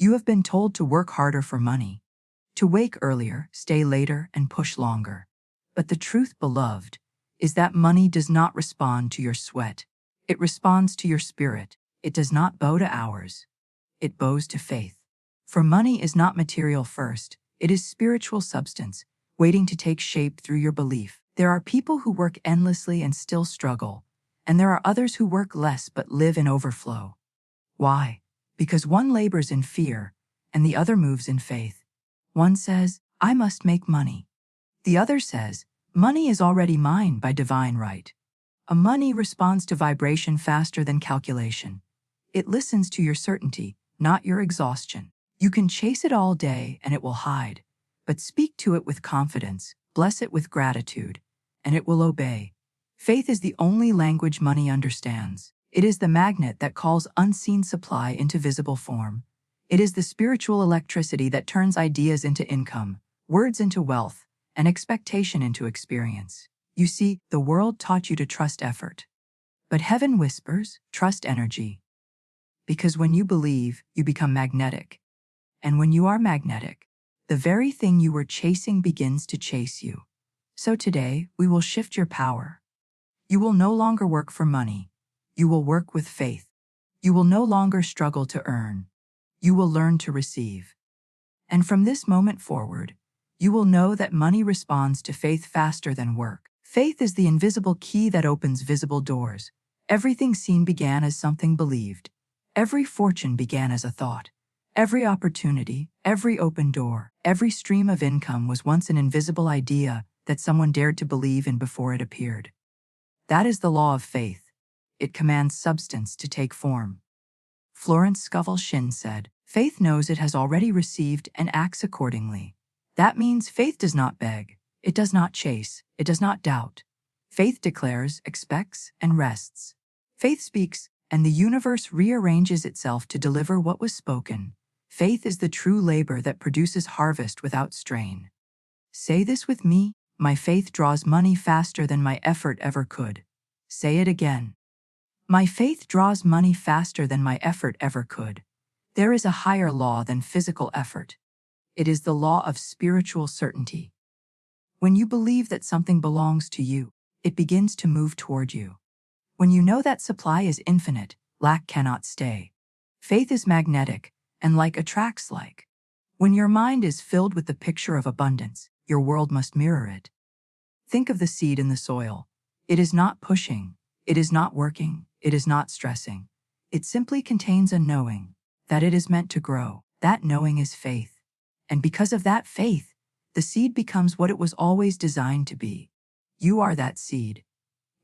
You have been told to work harder for money, to wake earlier, stay later, and push longer. But the truth, beloved, is that money does not respond to your sweat. It responds to your spirit. It does not bow to hours. It bows to faith. For money is not material first. It is spiritual substance, waiting to take shape through your belief. There are people who work endlessly and still struggle, and there are others who work less but live in overflow. Why? Because one labors in fear, and the other moves in faith. One says, I must make money. The other says, money is already mine by divine right. A money responds to vibration faster than calculation. It listens to your certainty, not your exhaustion. You can chase it all day and it will hide, but speak to it with confidence, bless it with gratitude, and it will obey. Faith is the only language money understands. It is the magnet that calls unseen supply into visible form. It is the spiritual electricity that turns ideas into income, words into wealth, and expectation into experience. You see, the world taught you to trust effort. But heaven whispers, trust energy. Because when you believe, you become magnetic. And when you are magnetic, the very thing you were chasing begins to chase you. So today, we will shift your power. You will no longer work for money. You will work with faith. You will no longer struggle to earn. You will learn to receive. And from this moment forward, you will know that money responds to faith faster than work. Faith is the invisible key that opens visible doors. Everything seen began as something believed. Every fortune began as a thought. Every opportunity, every open door, every stream of income was once an invisible idea that someone dared to believe in before it appeared. That is the law of faith. It commands substance to take form. Florence Scovel Shinn said, faith knows it has already received and acts accordingly. That means faith does not beg, it does not chase, it does not doubt. Faith declares, expects, and rests. Faith speaks, and the universe rearranges itself to deliver what was spoken. Faith is the true labor that produces harvest without strain. Say this with me, my faith draws money faster than my effort ever could. Say it again. My faith draws money faster than my effort ever could. There is a higher law than physical effort. It is the law of spiritual certainty. When you believe that something belongs to you, it begins to move toward you. When you know that supply is infinite, lack cannot stay. Faith is magnetic, and like attracts like. When your mind is filled with the picture of abundance, your world must mirror it. Think of the seed in the soil. It is not pushing, it is not working, it is not stressing. It simply contains a knowing that it is meant to grow. That knowing is faith. And because of that faith, the seed becomes what it was always designed to be. You are that seed.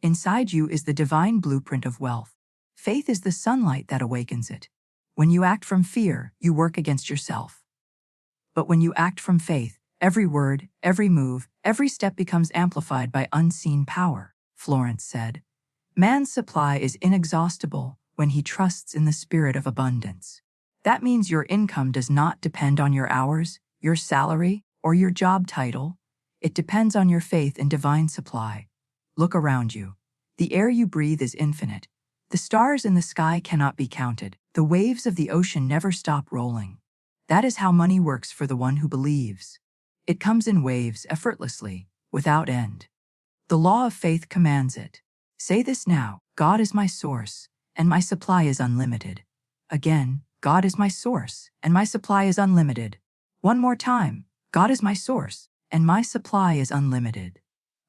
Inside you is the divine blueprint of wealth. Faith is the sunlight that awakens it. When you act from fear, you work against yourself. But when you act from faith, every word, every move, every step becomes amplified by unseen power. Florence said, man's supply is inexhaustible when he trusts in the spirit of abundance. That means your income does not depend on your hours, your salary, or your job title. It depends on your faith in divine supply. Look around you. The air you breathe is infinite. The stars in the sky cannot be counted. The waves of the ocean never stop rolling. That is how money works for the one who believes. It comes in waves effortlessly, without end. The law of faith commands it. Say this now, God is my source, and my supply is unlimited. Again, God is my source, and my supply is unlimited. One more time, God is my source, and my supply is unlimited.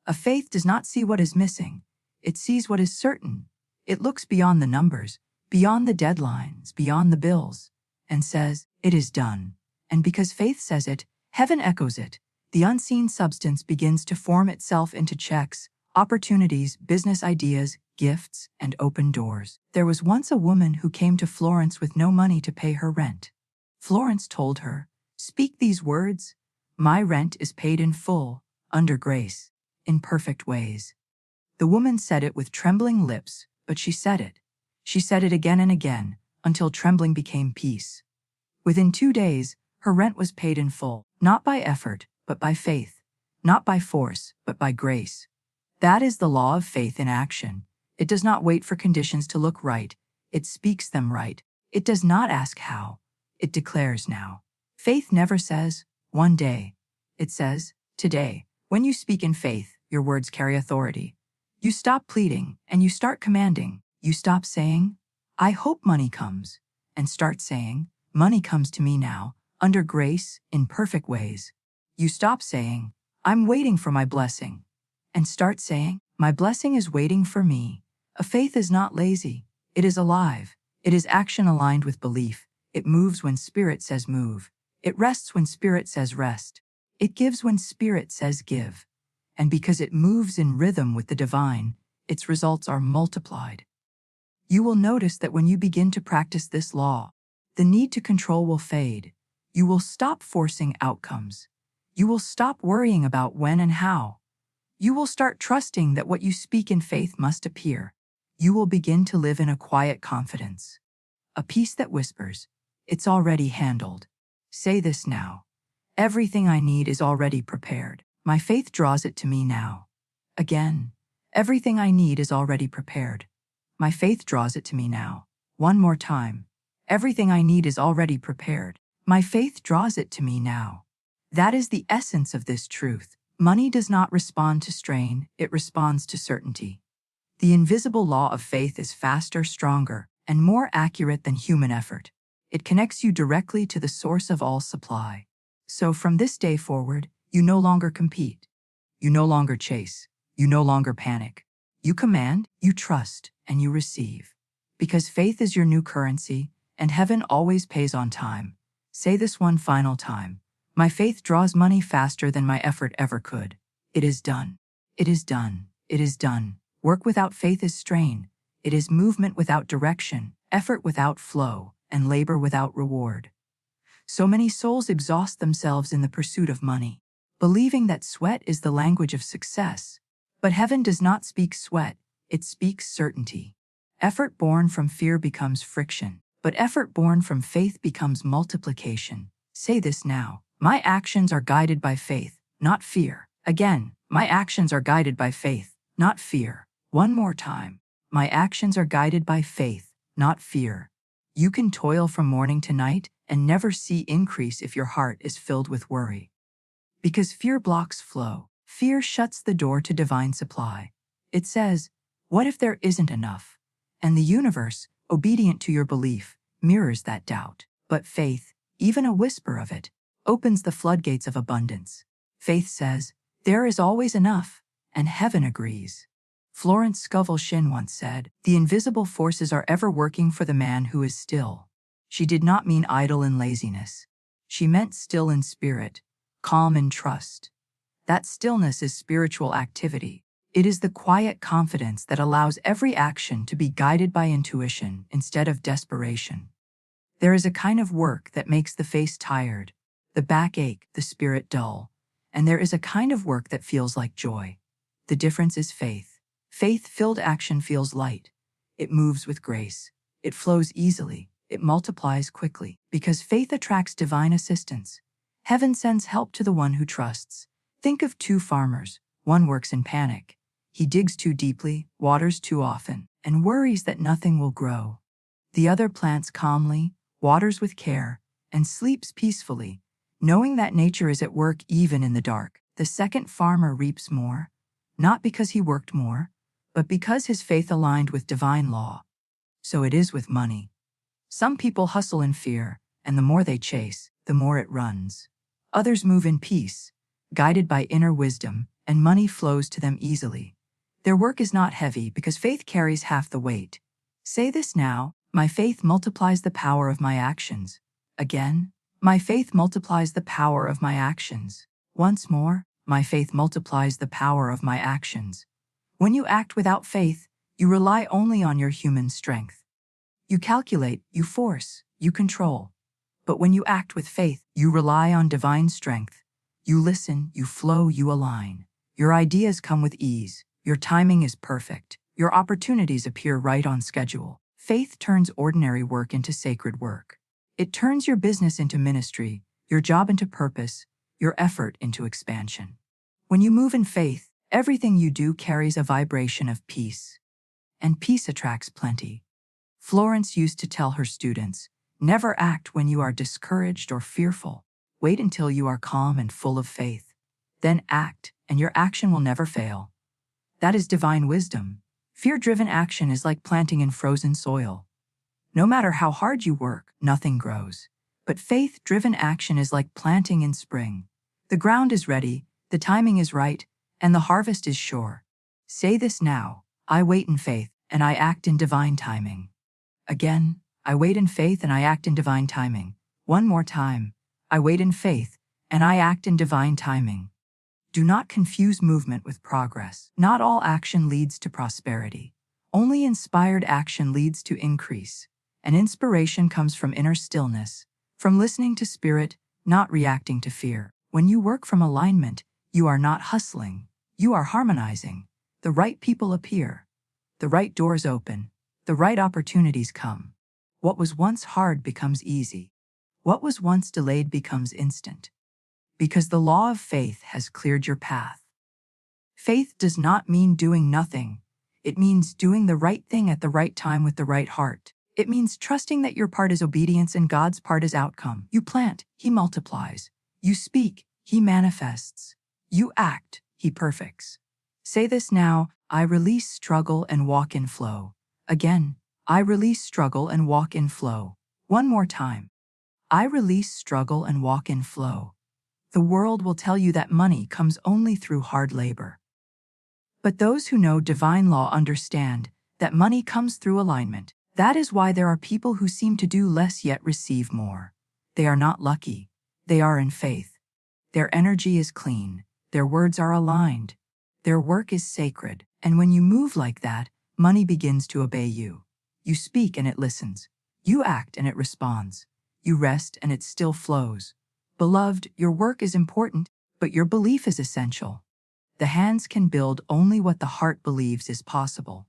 A faith does not see what is missing. It sees what is certain. It looks beyond the numbers, beyond the deadlines, beyond the bills, and says, it is done. And because faith says it, heaven echoes it. The unseen substance begins to form itself into checks, opportunities, business ideas, gifts, and open doors. There was once a woman who came to Florence with no money to pay her rent. Florence told her, speak these words, my rent is paid in full, under grace, in perfect ways. The woman said it with trembling lips, but she said it. She said it again and again, until trembling became peace. Within 2 days, her rent was paid in full, not by effort, but by faith, not by force, but by grace. That is the law of faith in action. It does not wait for conditions to look right. It speaks them right. It does not ask how. It declares now. Faith never says, one day. It says, today. When you speak in faith, your words carry authority. You stop pleading and you start commanding. You stop saying, I hope money comes, and start saying, money comes to me now, under grace, in perfect ways. You stop saying, I'm waiting for my blessing, and start saying, my blessing is waiting for me. A faith is not lazy. It is alive. It is action aligned with belief. It moves when spirit says move. It rests when spirit says rest. It gives when spirit says give. And because it moves in rhythm with the divine, its results are multiplied. You will notice that when you begin to practice this law, the need to control will fade. You will stop forcing outcomes. You will stop worrying about when and how. You will start trusting that what you speak in faith must appear. You will begin to live in a quiet confidence. A peace that whispers, it's already handled. Say this now. Everything I need is already prepared. My faith draws it to me now. Again, everything I need is already prepared. My faith draws it to me now. One more time. Everything I need is already prepared. My faith draws it to me now. That is the essence of this truth. Money does not respond to strain, it responds to certainty. The invisible law of faith is faster, stronger, and more accurate than human effort. It connects you directly to the source of all supply. So from this day forward, you no longer compete. You no longer chase. You no longer panic. You command, you trust, and you receive. Because faith is your new currency, and heaven always pays on time. Say this one final time. My faith draws money faster than my effort ever could. It is done. It is done. It is done. Work without faith is strain. It is movement without direction, effort without flow, and labor without reward. So many souls exhaust themselves in the pursuit of money, believing that sweat is the language of success. But heaven does not speak sweat, it speaks certainty. Effort born from fear becomes friction, but effort born from faith becomes multiplication. Say this now. My actions are guided by faith, not fear. Again, my actions are guided by faith, not fear. One more time. My actions are guided by faith, not fear. You can toil from morning to night and never see increase if your heart is filled with worry. Because fear blocks flow. Fear shuts the door to divine supply. It says, what if there isn't enough? And the universe, obedient to your belief, mirrors that doubt. But faith, even a whisper of it, opens the floodgates of abundance. Faith says, there is always enough, and heaven agrees. Florence Scovel Shinn once said, the invisible forces are ever working for the man who is still. She did not mean idle in laziness. She meant still in spirit, calm in trust. That stillness is spiritual activity. It is the quiet confidence that allows every action to be guided by intuition instead of desperation. There is a kind of work that makes the face tired, the back ache, the spirit dull, and there is a kind of work that feels like joy. The difference is faith. Faith-filled action feels light. It moves with grace. It flows easily. It multiplies quickly. Because faith attracts divine assistance. Heaven sends help to the one who trusts. Think of two farmers. One works in panic. He digs too deeply, waters too often, and worries that nothing will grow. The other plants calmly, waters with care, and sleeps peacefully, knowing that nature is at work even in the dark. The second farmer reaps more, not because he worked more, but because his faith aligned with divine law. So it is with money. Some people hustle in fear, and the more they chase, the more it runs. Others move in peace, guided by inner wisdom, and money flows to them easily. Their work is not heavy because faith carries half the weight. Say this now, my faith multiplies the power of my actions. Again, my faith multiplies the power of my actions. Once more, my faith multiplies the power of my actions. When you act without faith, you rely only on your human strength. You calculate, you force, you control. But when you act with faith, you rely on divine strength. You listen, you flow, you align. Your ideas come with ease. Your timing is perfect. Your opportunities appear right on schedule. Faith turns ordinary work into sacred work. It turns your business into ministry, your job into purpose, your effort into expansion. When you move in faith, everything you do carries a vibration of peace. And peace attracts plenty. Florence used to tell her students, Never act when you are discouraged or fearful. Wait until you are calm and full of faith. Then act, and your action will never fail. That is divine wisdom. Fear-driven action is like planting in frozen soil. No matter how hard you work, nothing grows. But faith-driven action is like planting in spring. The ground is ready, the timing is right, and the harvest is sure. Say this now: I wait in faith, and I act in divine timing. Again, I wait in faith and I act in divine timing. One more time: I wait in faith, and I act in divine timing. Do not confuse movement with progress. Not all action leads to prosperity. Only inspired action leads to increase. And inspiration comes from inner stillness, from listening to spirit, not reacting to fear. When you work from alignment, you are not hustling, you are harmonizing. The right people appear. The right doors open. The right opportunities come. What was once hard becomes easy. What was once delayed becomes instant. Because the law of faith has cleared your path. Faith does not mean doing nothing. It means doing the right thing at the right time with the right heart. It means trusting that your part is obedience and God's part is outcome. You plant, He multiplies. You speak, He manifests. You act, He perfects. Say this now: I release struggle and walk in flow. Again, I release struggle and walk in flow. One more time: I release struggle and walk in flow. The world will tell you that money comes only through hard labor. But those who know divine law understand that money comes through alignment. That is why there are people who seem to do less yet receive more. They are not lucky. They are in faith. Their energy is clean. Their words are aligned. Their work is sacred. And when you move like that, money begins to obey you. You speak and it listens. You act and it responds. You rest and it still flows. Beloved, your work is important, but your belief is essential. The hands can build only what the heart believes is possible.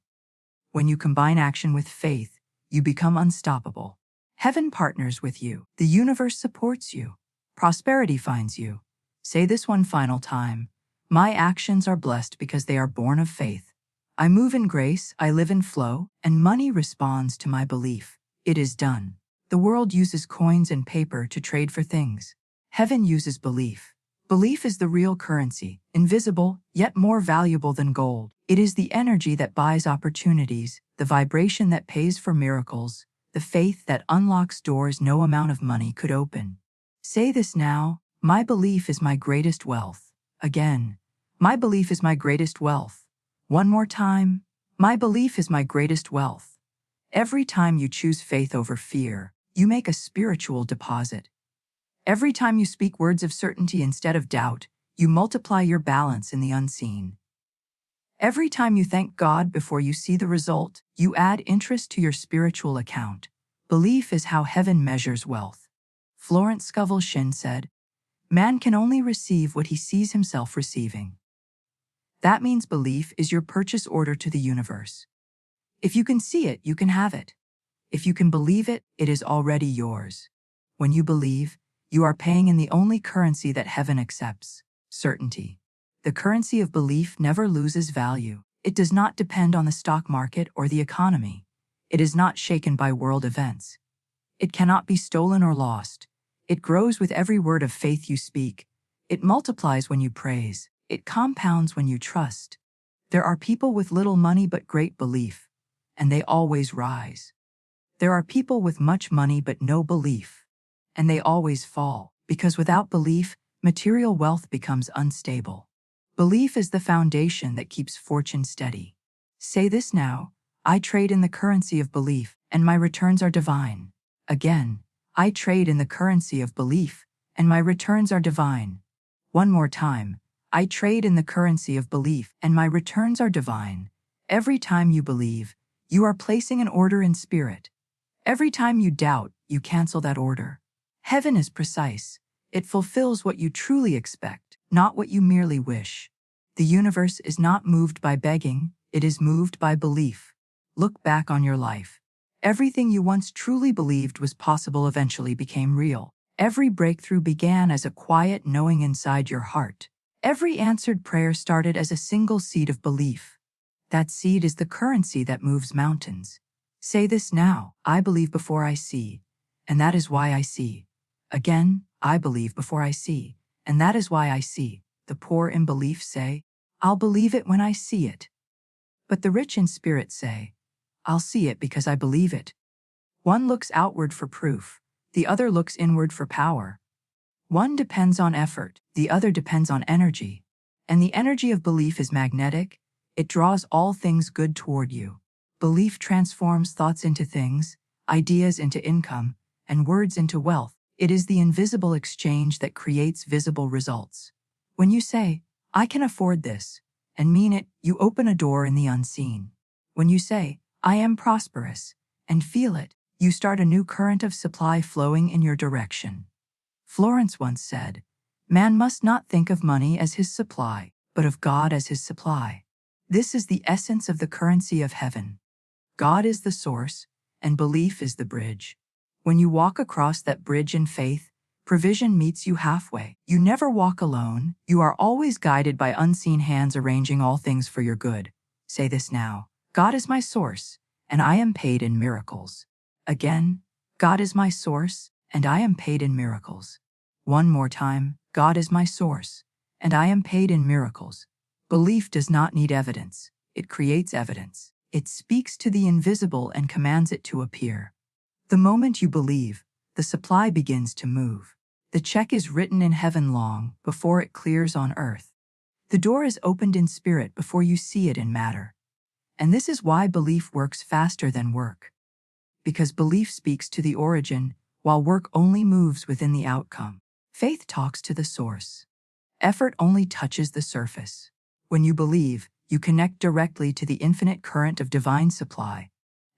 When you combine action with faith, you become unstoppable. Heaven partners with you. The universe supports you. Prosperity finds you. Say this one final time: my actions are blessed because they are born of faith. I move in grace, I live in flow, and money responds to my belief. It is done. The world uses coins and paper to trade for things. Heaven uses belief. Belief is the real currency, invisible, yet more valuable than gold. It is the energy that buys opportunities, the vibration that pays for miracles, the faith that unlocks doors no amount of money could open. Say this now: my belief is my greatest wealth. Again, my belief is my greatest wealth. One more time: my belief is my greatest wealth. Every time you choose faith over fear, you make a spiritual deposit. Every time you speak words of certainty instead of doubt, you multiply your balance in the unseen. Every time you thank God before you see the result, you add interest to your spiritual account. Belief is how heaven measures wealth. Florence Scovel Shinn said, "Man can only receive what he sees himself receiving." That means belief is your purchase order to the universe. If you can see it, you can have it. If you can believe it, it is already yours. When you believe, you are paying in the only currency that heaven accepts: certainty. The currency of belief never loses value. It does not depend on the stock market or the economy. It is not shaken by world events. It cannot be stolen or lost. It grows with every word of faith you speak. It multiplies when you praise. It compounds when you trust. There are people with little money but great belief, and they always rise. There are people with much money but no belief, and they always fall, because without belief, material wealth becomes unstable. Belief is the foundation that keeps fortune steady. Say this now: I trade in the currency of belief, and my returns are divine. Again, I trade in the currency of belief, and my returns are divine. One more time: I trade in the currency of belief, and my returns are divine. Every time you believe, you are placing an order in spirit. Every time you doubt, you cancel that order. Heaven is precise. It fulfills what you truly expect, not what you merely wish. The universe is not moved by begging, it is moved by belief. Look back on your life. Everything you once truly believed was possible eventually became real. Every breakthrough began as a quiet knowing inside your heart. Every answered prayer started as a single seed of belief. That seed is the currency that moves mountains. Say this now: I believe before I see, and that is why I see. Again, I believe before I see, and that is why I see. The poor in belief say, I'll believe it when I see it. But the rich in spirit say, I'll see it because I believe it. One looks outward for proof, the other looks inward for power. One depends on effort, the other depends on energy. And the energy of belief is magnetic, it draws all things good toward you. Belief transforms thoughts into things, ideas into income, and words into wealth. It is the invisible exchange that creates visible results. When you say, I can afford this, and mean it, you open a door in the unseen. When you say, I am prosperous, and feel it, you start a new current of supply flowing in your direction. Florence once said, man must not think of money as his supply, but of God as his supply. This is the essence of the currency of heaven. God is the source, and belief is the bridge. When you walk across that bridge in faith, provision meets you halfway. You never walk alone, you are always guided by unseen hands arranging all things for your good. Say this now, God is my source, and I am paid in miracles. Again, God is my source, and I am paid in miracles. One more time, God is my source, and I am paid in miracles. Belief does not need evidence, it creates evidence. It speaks to the invisible and commands it to appear. The moment you believe, the supply begins to move. The check is written in heaven long before it clears on earth. The door is opened in spirit before you see it in matter. And this is why belief works faster than work. Because belief speaks to the origin, while work only moves within the outcome. Faith talks to the source. Effort only touches the surface. When you believe, you connect directly to the infinite current of divine supply.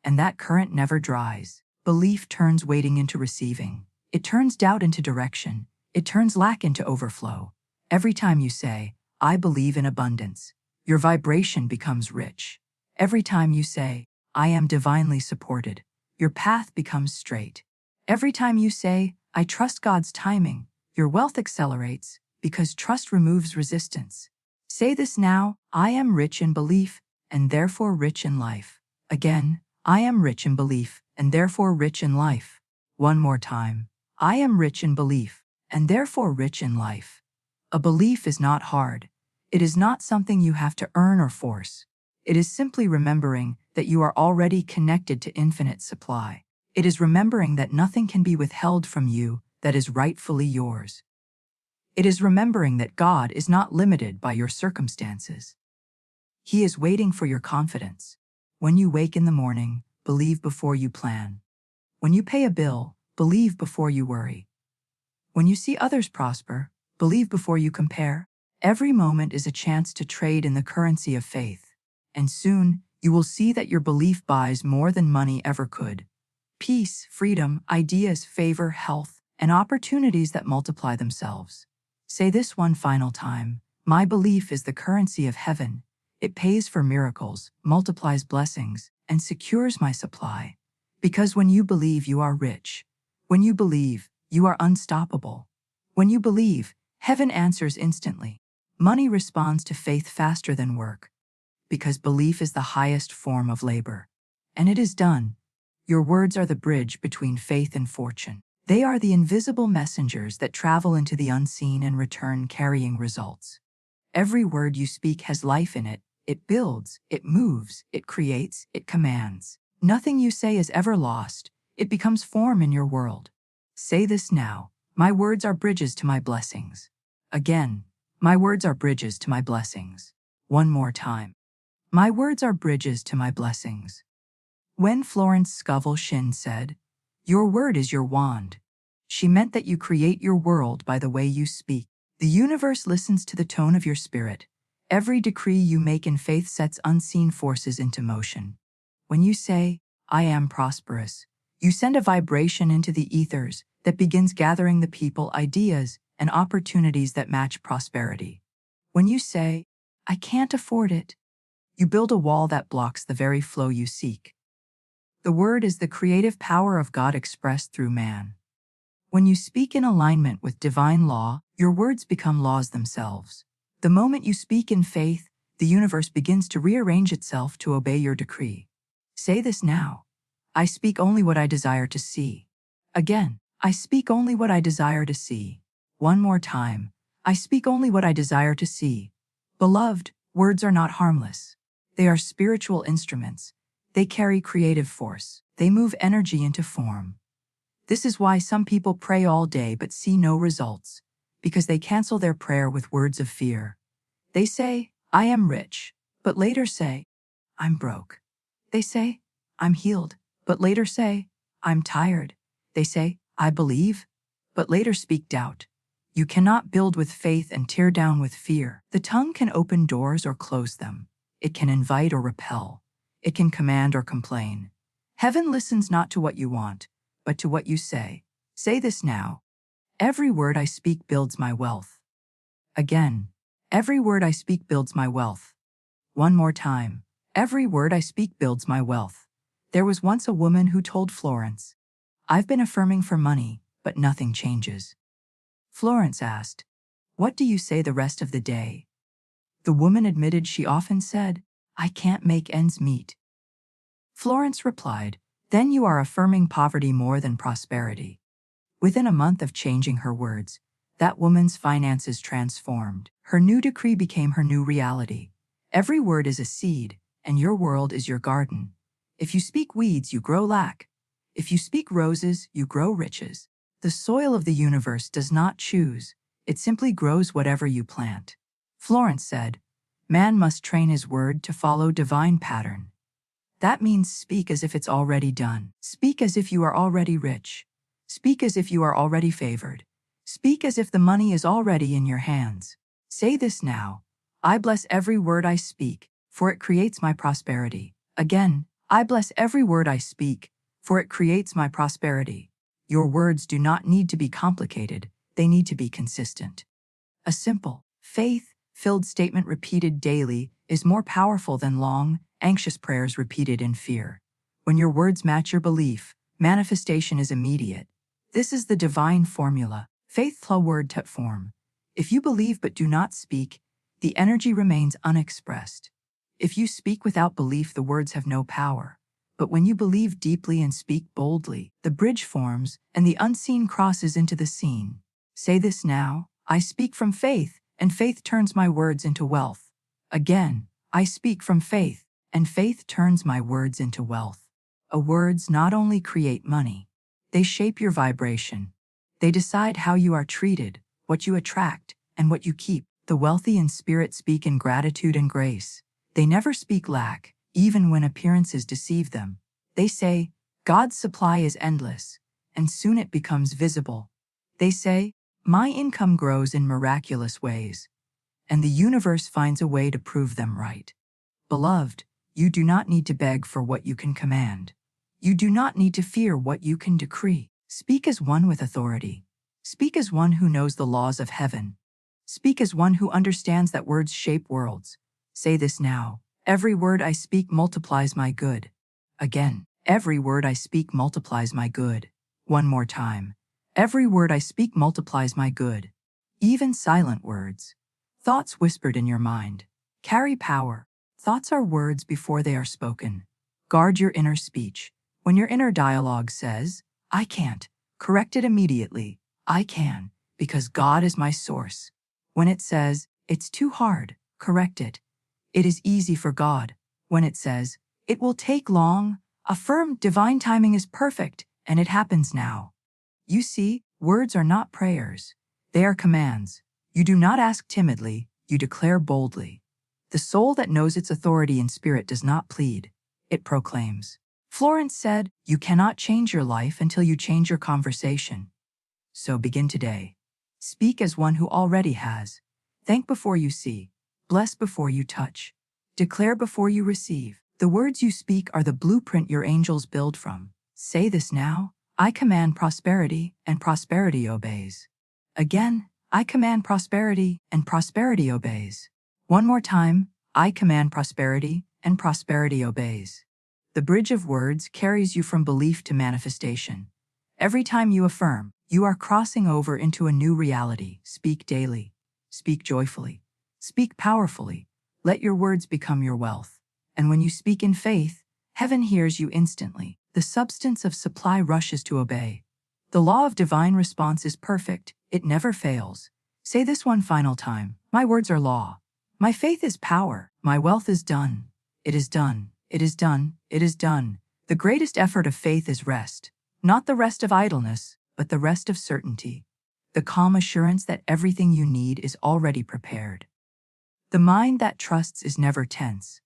And that current never dries. Belief turns waiting into receiving. It turns doubt into direction. It turns lack into overflow. Every time you say, I believe in abundance, your vibration becomes rich. Every time you say, I am divinely supported, your path becomes straight. Every time you say, I trust God's timing, your wealth accelerates, because trust removes resistance. Say this now, I am rich in belief, and therefore rich in life. Again, I am rich in belief, and therefore rich in life. One more time, I am rich in belief, and therefore rich in life. A belief is not hard. It is not something you have to earn or force. It is simply remembering that you are already connected to infinite supply. It is remembering that nothing can be withheld from you that is rightfully yours. It is remembering that God is not limited by your circumstances. He is waiting for your confidence. When you wake in the morning, believe before you plan. When you pay a bill, believe before you worry. When you see others prosper, believe before you compare. Every moment is a chance to trade in the currency of faith. And soon, you will see that your belief buys more than money ever could. Peace, freedom, ideas, favor, health, and opportunities that multiply themselves. Say this one final time, my belief is the currency of heaven. It pays for miracles, multiplies blessings, and secures my supply. Because when you believe, you are rich. When you believe, you are unstoppable. When you believe, heaven answers instantly. Money responds to faith faster than work. Because belief is the highest form of labor. And it is done. Your words are the bridge between faith and fortune. They are the invisible messengers that travel into the unseen and return carrying results. Every word you speak has life in it. It builds, it moves, it creates, it commands. Nothing you say is ever lost. It becomes form in your world. Say this now, my words are bridges to my blessings. Again, my words are bridges to my blessings. One more time. My words are bridges to my blessings. When Florence Scovel Shinn said, your word is your wand, she meant that you create your world by the way you speak. The universe listens to the tone of your spirit. Every decree you make in faith sets unseen forces into motion. When you say, I am prosperous, you send a vibration into the ethers that begins gathering the people, ideas, and opportunities that match prosperity. When you say, I can't afford it, you build a wall that blocks the very flow you seek. The word is the creative power of God expressed through man. When you speak in alignment with divine law, your words become laws themselves. The moment you speak in faith, the universe begins to rearrange itself to obey your decree. Say this now. I speak only what I desire to see. Again, I speak only what I desire to see. One more time, I speak only what I desire to see. Beloved, words are not harmless. They are spiritual instruments. They carry creative force. They move energy into form. This is why some people pray all day but see no results, because they cancel their prayer with words of fear. They say, I am rich, but later say, I'm broke. They say, I'm healed, but later say, I'm tired. They say, I believe, but later speak doubt. You cannot build with faith and tear down with fear. The tongue can open doors or close them. It can invite or repel. It can command or complain. Heaven listens not to what you want, but to what you say. Say this now. Every word I speak builds my wealth. Again, every word I speak builds my wealth. One more time. Every word I speak builds my wealth. There was once a woman who told Florence, I've been affirming for money, but nothing changes. Florence asked, what do you say the rest of the day? The woman admitted she often said, I can't make ends meet. Florence replied, then you are affirming poverty more than prosperity. Within a month of changing her words, that woman's finances transformed. Her new decree became her new reality. Every word is a seed, and your world is your garden. If you speak weeds, you grow lack. If you speak roses, you grow riches. The soil of the universe does not choose. It simply grows whatever you plant. Florence said, man must train his word to follow divine pattern. That means speak as if it's already done. Speak as if you are already rich. Speak as if you are already favored. Speak as if the money is already in your hands. Say this now. I bless every word I speak, for it creates my prosperity. Again, I bless every word I speak, for it creates my prosperity. Your words do not need to be complicated, they need to be consistent. A simple, faith-filled statement repeated daily is more powerful than long, anxious prayers repeated in fear. When your words match your belief, manifestation is immediate. This is the divine formula, faith-flow word to form. If you believe but do not speak, the energy remains unexpressed. If you speak without belief, the words have no power. But when you believe deeply and speak boldly, the bridge forms and the unseen crosses into the seen. Say this now, I speak from faith, and faith turns my words into wealth. Again, I speak from faith, and faith turns my words into wealth. Words not only create money, they shape your vibration. They decide how you are treated, what you attract, and what you keep. The wealthy in spirit speak in gratitude and grace. They never speak lack, even when appearances deceive them. They say, God's supply is endless, and soon it becomes visible. They say, my income grows in miraculous ways, and the universe finds a way to prove them right. Beloved, you do not need to beg for what you can command. You do not need to fear what you can decree. Speak as one with authority. Speak as one who knows the laws of heaven. Speak as one who understands that words shape worlds. Say this now. Every word I speak multiplies my good. Again, every word I speak multiplies my good. One more time. Every word I speak multiplies my good. Even silent words, thoughts whispered in your mind, carry power. Thoughts are words before they are spoken. Guard your inner speech. When your inner dialogue says, I can't, correct it immediately. I can, because God is my source. When it says, it's too hard, correct it. It is easy for God. When it says, it will take long, affirm divine timing is perfect, and it happens now. You see, words are not prayers. They are commands. You do not ask timidly, you declare boldly. The soul that knows its authority in spirit does not plead. It proclaims. Florence said, you cannot change your life until you change your conversation. So begin today. Speak as one who already has. Thank before you see. Bless before you touch. Declare before you receive. The words you speak are the blueprint your angels build from. Say this now. I command prosperity, and prosperity obeys. Again, I command prosperity, and prosperity obeys. One more time, I command prosperity, and prosperity obeys. The bridge of words carries you from belief to manifestation. Every time you affirm, you are crossing over into a new reality. Speak daily. Speak joyfully. Speak powerfully. Let your words become your wealth. And when you speak in faith, heaven hears you instantly. The substance of supply rushes to obey. The law of divine response is perfect, it never fails. Say this one final time. My words are law. My faith is power. My wealth is done. It is done. It is done. It is done. The greatest effort of faith is rest. Not the rest of idleness, but the rest of certainty. The calm assurance that everything you need is already prepared. The mind that trusts is never tense.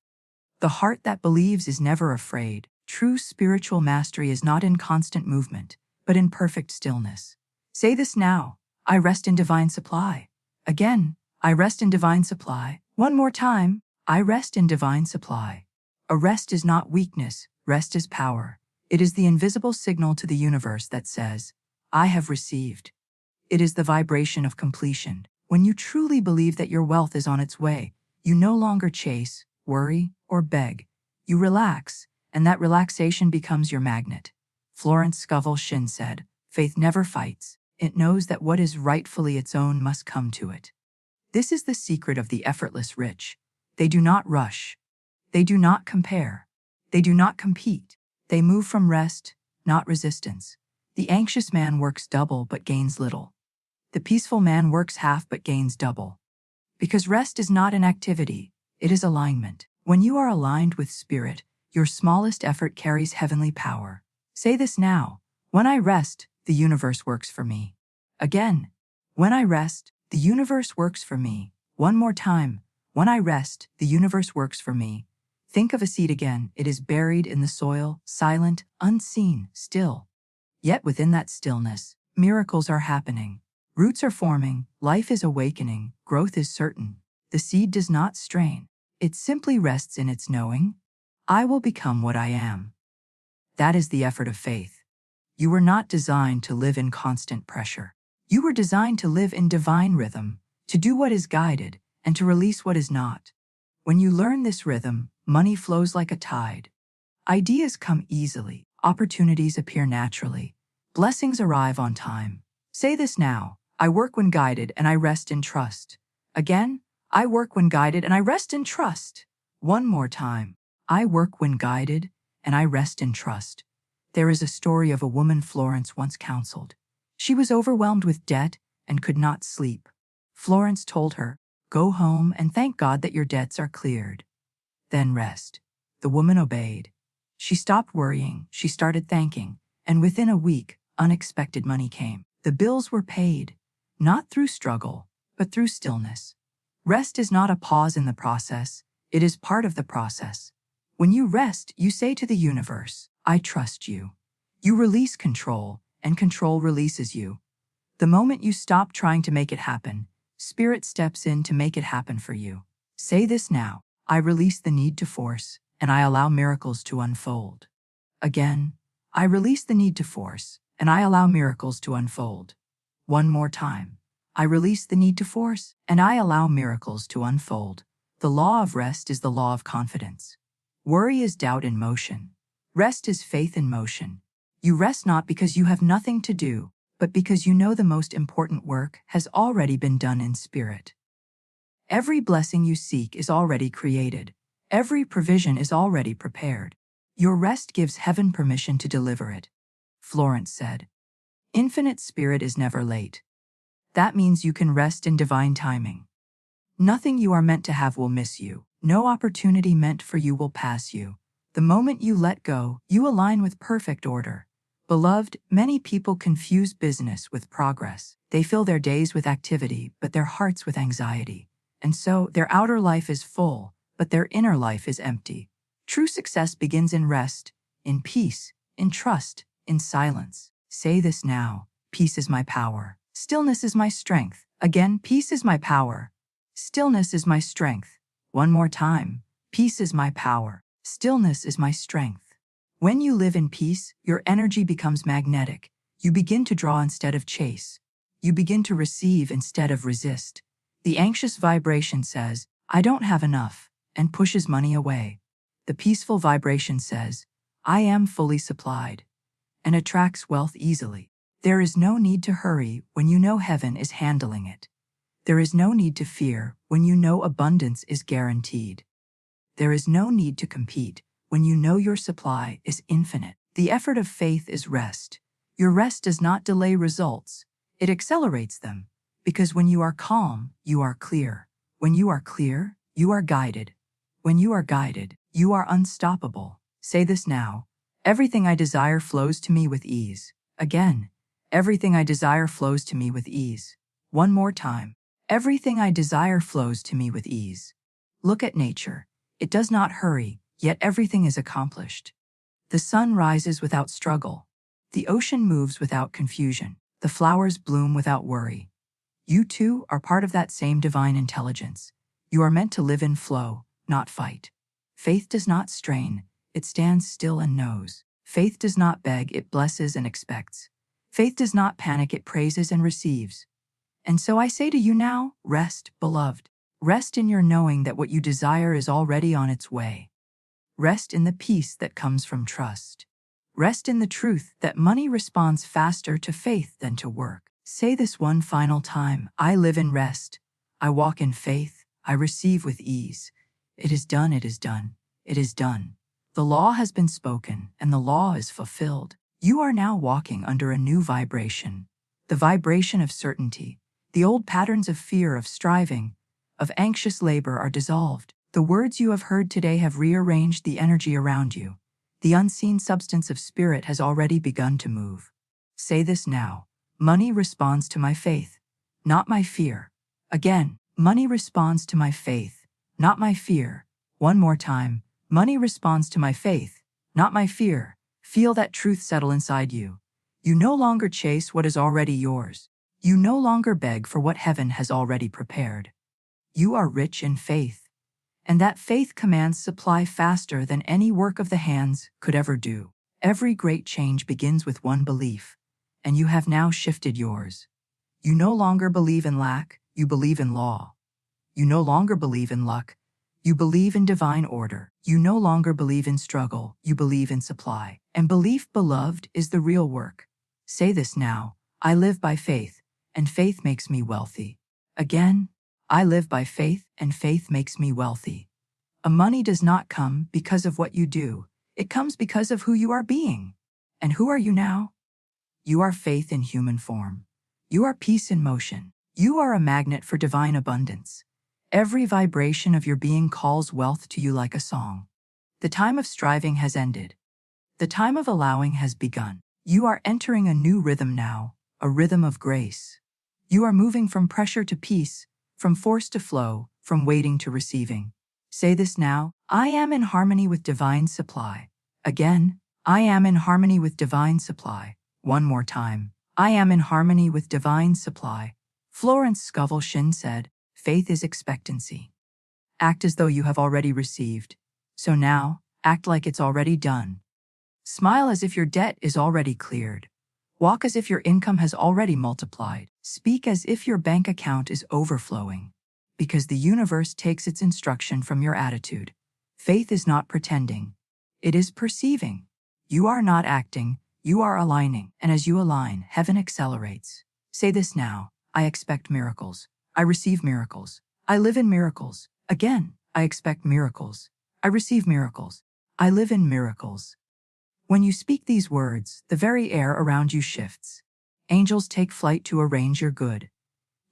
The heart that believes is never afraid. True spiritual mastery is not in constant movement, but in perfect stillness. Say this now. I rest in divine supply. Again, I rest in divine supply. One more time. I rest in divine supply. A rest is not weakness, rest is power. It is the invisible signal to the universe that says, I have received. It is the vibration of completion. When you truly believe that your wealth is on its way, you no longer chase, worry, or beg. You relax, and that relaxation becomes your magnet. Florence Scovel Shinn said, faith never fights. It knows that what is rightfully its own must come to it. This is the secret of the effortless rich. They do not rush. They do not compare. They do not compete. They move from rest, not resistance. The anxious man works double but gains little. The peaceful man works half but gains double. Because rest is not an activity, it is alignment. When you are aligned with spirit, your smallest effort carries heavenly power. Say this now. When I rest, the universe works for me. Again. When I rest, the universe works for me. One more time. When I rest, the universe works for me. Think of a seed again. It is buried in the soil, silent, unseen, still. Yet within that stillness, miracles are happening. Roots are forming, life is awakening, growth is certain. The seed does not strain. It simply rests in its knowing, I will become what I am. That is the effort of faith. You were not designed to live in constant pressure. You were designed to live in divine rhythm, to do what is guided, and to release what is not. When you learn this rhythm, money flows like a tide. Ideas come easily, opportunities appear naturally, blessings arrive on time. Say this now. I work when guided and I rest in trust. Again, I work when guided and I rest in trust. One more time. I work when guided and I rest in trust. There is a story of a woman Florence once counseled. She was overwhelmed with debt and could not sleep. Florence told her, go home and thank God that your debts are cleared. Then rest. The woman obeyed. She stopped worrying, she started thanking, and within a week, unexpected money came. The bills were paid, not through struggle, but through stillness. Rest is not a pause in the process, it is part of the process. When you rest, you say to the universe, I trust you. You release control, and control releases you. The moment you stop trying to make it happen, Spirit steps in to make it happen for you. Say this now. I release the need to force, and I allow miracles to unfold. Again, I release the need to force, and I allow miracles to unfold. One more time. I release the need to force, and I allow miracles to unfold. The law of rest is the law of confidence. Worry is doubt in motion. Rest is faith in motion. You rest not because you have nothing to do, but because you know the most important work has already been done in spirit. Every blessing you seek is already created. Every provision is already prepared. Your rest gives heaven permission to deliver it. Florence said, Infinite Spirit is never late. That means you can rest in divine timing. Nothing you are meant to have will miss you. No opportunity meant for you will pass you. The moment you let go, you align with perfect order. Beloved, many people confuse business with progress. They fill their days with activity, but their hearts with anxiety. And so, their outer life is full, but their inner life is empty. True success begins in rest, in peace, in trust, in silence. Say this now. Peace is my power. Stillness is my strength. Again, peace is my power. Stillness is my strength. One more time. Peace is my power. Stillness is my strength. When you live in peace, your energy becomes magnetic. You begin to draw instead of chase. You begin to receive instead of resist. The anxious vibration says, I don't have enough, and pushes money away. The peaceful vibration says, I am fully supplied, and attracts wealth easily. There is no need to hurry when you know heaven is handling it. There is no need to fear when you know abundance is guaranteed. There is no need to compete when you know your supply is infinite. The effort of faith is rest. Your rest does not delay results, it accelerates them. Because when you are calm, you are clear. When you are clear, you are guided. When you are guided, you are unstoppable. Say this now. Everything I desire flows to me with ease. Again, everything I desire flows to me with ease. One more time. Everything I desire flows to me with ease. Look at nature. It does not hurry, yet everything is accomplished. The sun rises without struggle. The ocean moves without confusion. The flowers bloom without worry. You too are part of that same divine intelligence. You are meant to live in flow, not fight. Faith does not strain, it stands still and knows. Faith does not beg, it blesses and expects. Faith does not panic, it praises and receives. And so I say to you now, rest, beloved. Rest in your knowing that what you desire is already on its way. Rest in the peace that comes from trust. Rest in the truth that money responds faster to faith than to work. Say this one final time. I live in rest. I walk in faith. I receive with ease. It is done, it is done, it is done. The law has been spoken, and the law is fulfilled. You are now walking under a new vibration. The vibration of certainty. The old patterns of fear, of striving, of anxious labor are dissolved. The words you have heard today have rearranged the energy around you. The unseen substance of spirit has already begun to move. Say this now. Money responds to my faith, not my fear. Again, money responds to my faith, not my fear. One more time. Money responds to my faith, not my fear. Feel that truth settle inside you. You no longer chase what is already yours. You no longer beg for what heaven has already prepared. You are rich in faith, and that faith commands supply faster than any work of the hands could ever do. Every great change begins with one belief, and you have now shifted yours. You no longer believe in lack, you believe in law. You no longer believe in luck, you believe in divine order. You no longer believe in struggle, you believe in supply. And belief, beloved, is the real work. Say this now. I live by faith, and faith makes me wealthy. Again, I live by faith, and faith makes me wealthy. Money does not come because of what you do. It comes because of who you are being. And who are you now? You are faith in human form. You are peace in motion. You are a magnet for divine abundance. Every vibration of your being calls wealth to you like a song. The time of striving has ended. The time of allowing has begun. You are entering a new rhythm now, a rhythm of grace. You are moving from pressure to peace, from force to flow, from waiting to receiving. Say this now. I am in harmony with divine supply. Again, I am in harmony with divine supply. One more time. I am in harmony with divine supply. Florence Scovel Shinn said, faith is expectancy. Act as though you have already received. So now, act like it's already done. Smile as if your debt is already cleared. Walk as if your income has already multiplied. Speak as if your bank account is overflowing. Because the universe takes its instruction from your attitude. Faith is not pretending. It is perceiving. You are not acting. You are aligning, and as you align, heaven accelerates. Say this now. I expect miracles. I receive miracles. I live in miracles. Again, I expect miracles. I receive miracles. I live in miracles. When you speak these words, the very air around you shifts. Angels take flight to arrange your good.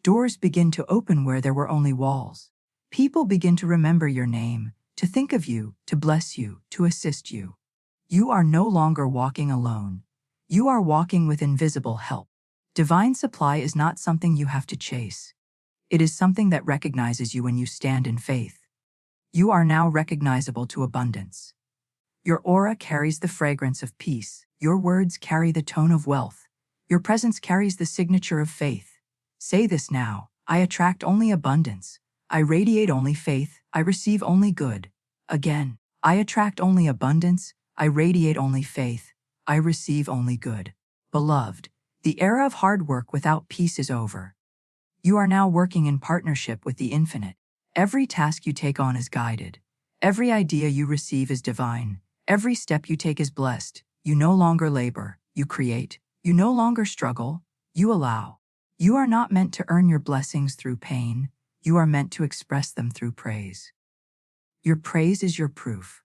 Doors begin to open where there were only walls. People begin to remember your name, to think of you, to bless you, to assist you. You are no longer walking alone. You are walking with invisible help. Divine supply is not something you have to chase. It is something that recognizes you when you stand in faith. You are now recognizable to abundance. Your aura carries the fragrance of peace. Your words carry the tone of wealth. Your presence carries the signature of faith. Say this now. I attract only abundance. I radiate only faith. I receive only good. Again, I attract only abundance. I radiate only faith. I receive only good. Beloved, the era of hard work without peace is over. You are now working in partnership with the infinite. Every task you take on is guided. Every idea you receive is divine. Every step you take is blessed. You no longer labor, you create. You no longer struggle, you allow. You are not meant to earn your blessings through pain. You are meant to express them through praise. Your praise is your proof.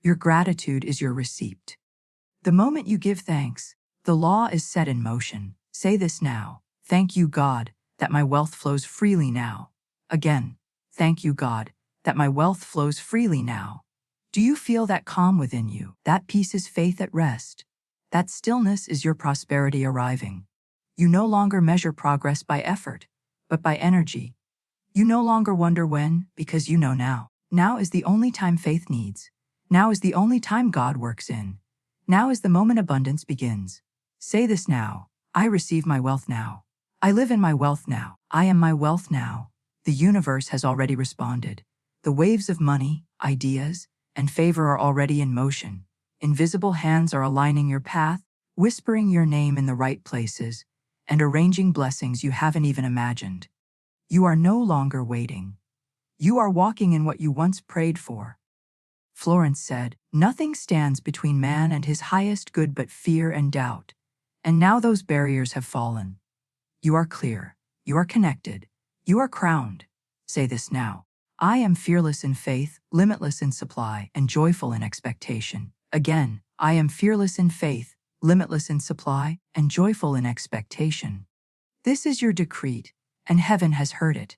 Your gratitude is your receipt. The moment you give thanks, The law is set in motion. Say this now. Thank you, God, that my wealth flows freely now. Again, thank you, God, that my wealth flows freely now. Do you feel that calm within you? That peace is faith at rest. That stillness is your prosperity arriving. You no longer measure progress by effort, but by energy. You no longer wonder when, because you know now. Now is the only time faith needs. Now is the only time God works in. Now is the moment abundance begins. Say this now. I receive my wealth now. I live in my wealth now. I am my wealth now. The universe has already responded. The waves of money, ideas, and favor are already in motion. Invisible hands are aligning your path, whispering your name in the right places, and arranging blessings you haven't even imagined. You are no longer waiting. You are walking in what you once prayed for. Florence said, "Nothing stands between man and his highest good but fear and doubt. And now those barriers have fallen. You are clear. You are connected. You are crowned." Say this now. I am fearless in faith, limitless in supply, and joyful in expectation. Again, I am fearless in faith, limitless in supply, and joyful in expectation. This is your decree, and heaven has heard it.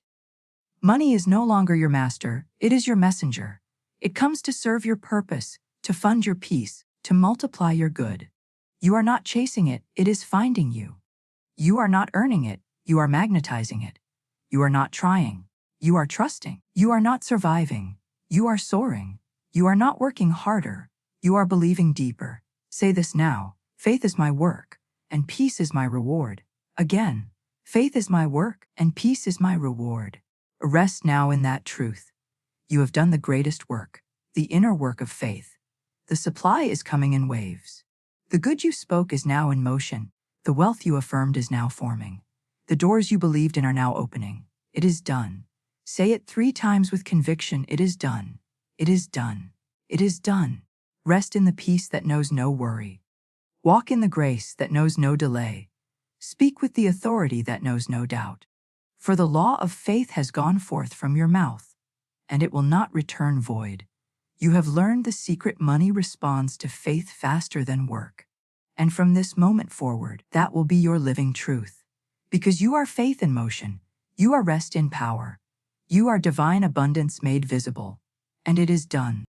Money is no longer your master, it is your messenger. It comes to serve your purpose, to fund your peace, to multiply your good. You are not chasing it, it is finding you. You are not earning it, you are magnetizing it. You are not trying, you are trusting. You are not surviving, you are soaring. You are not working harder, you are believing deeper. Say this now. Faith is my work, and peace is my reward. Again, faith is my work, and peace is my reward. Rest now in that truth. You have done the greatest work, the inner work of faith. The supply is coming in waves. The good you spoke is now in motion. The wealth you affirmed is now forming. The doors you believed in are now opening. It is done. Say it 3 times with conviction. It is done. It is done. It is done. Rest in the peace that knows no worry. Walk in the grace that knows no delay. Speak with the authority that knows no doubt. For the law of faith has gone forth from your mouth, and it will not return void. You have learned the secret. Money responds to faith faster than work. And from this moment forward, that will be your living truth. Because you are faith in motion, you are rest in power, you are divine abundance made visible, and it is done.